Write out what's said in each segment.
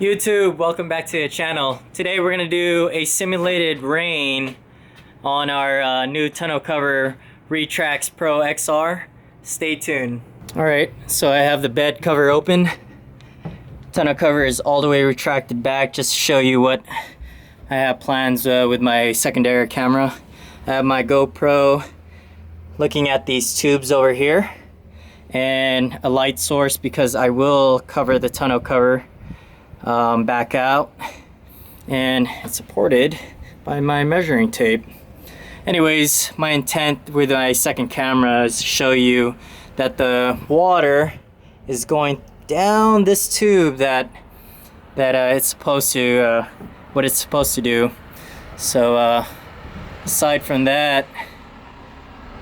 YouTube, welcome back to the channel. Today we're going to do a simulated rain on our new tonneau cover RetraxPro XR. Stay tuned. Alright, so I have the bed cover open. Tonneau cover is all the way retracted back just to show you what I have plans with my secondary camera. I have my GoPro looking at these tubes over here and a light source because I will cover the tonneau cover back out, and it's supported by my measuring tape. Anyways, my intent with my second camera is to show you that the water is going down this tube that it's supposed to what it's supposed to do. So aside from that,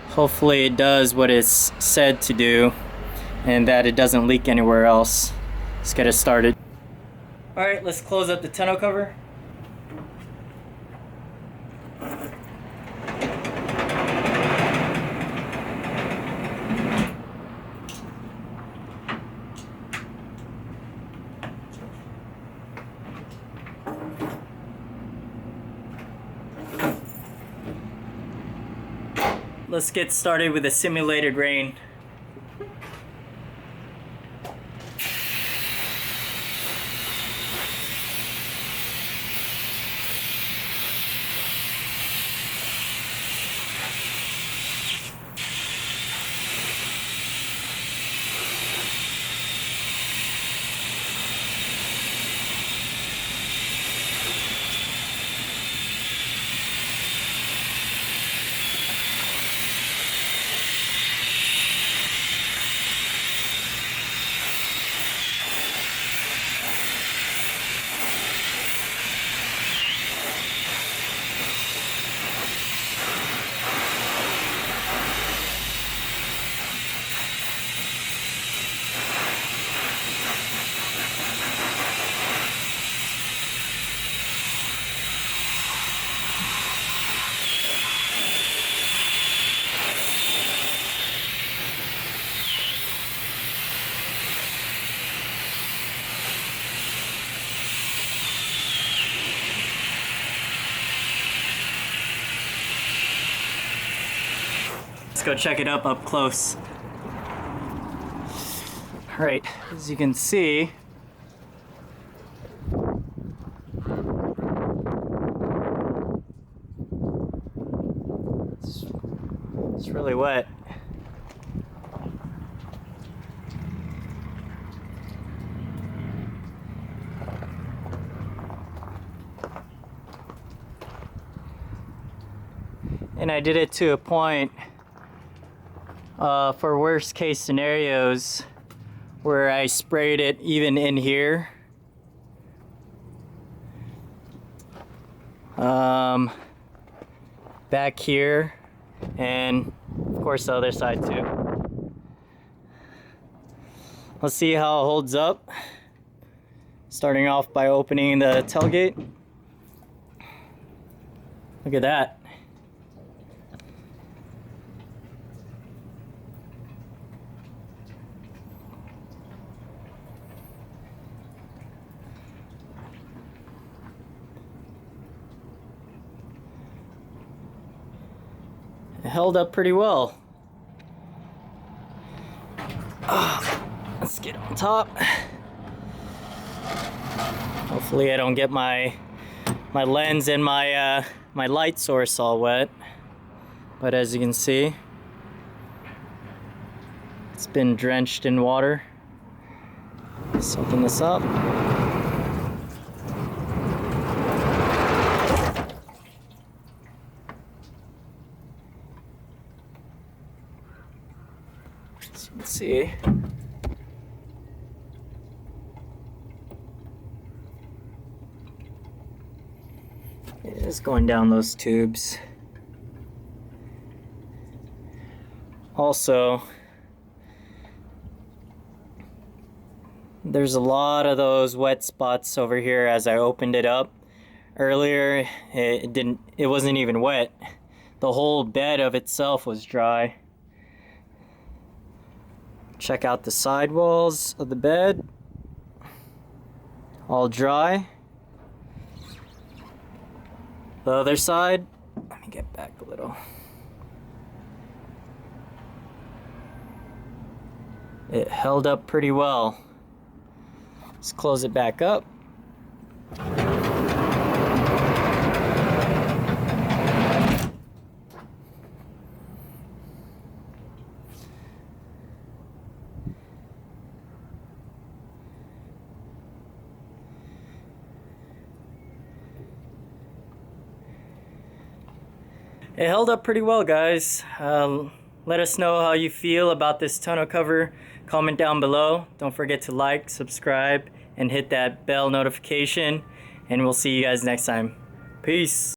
hopefully it does what it's said to do and that it doesn't leak anywhere else. Let's get it started. Alright, let's close up the tonneau cover. Let's get started with the simulated rain. Let's go check it up close. Alright, as you can see, it's really wet. And I did it to a point for worst case scenarios where I sprayed it even in here, back here, and of course the other side too. Let's see how it holds up, starting off by opening the tailgate. Look at that. It held up pretty well. Let's get on top. Hopefully I don't get my lens and my light source all wet. But as you can see, it's been drenched in water. Let's open this up. As you can see, it is going down those tubes. Also, there's a lot of those wet spots over here. As I opened it up earlier, it wasn't even wet. The whole bed of itself was dry. Check out the sidewalls of the bed. all dry. The other side, let me get back a little. It held up pretty well. Let's close it back up. It held up pretty well, guys. Let us know how you feel about this tonneau cover. Comment down below. Don't forget to like, subscribe, and hit that bell notification. And we'll see you guys next time. Peace.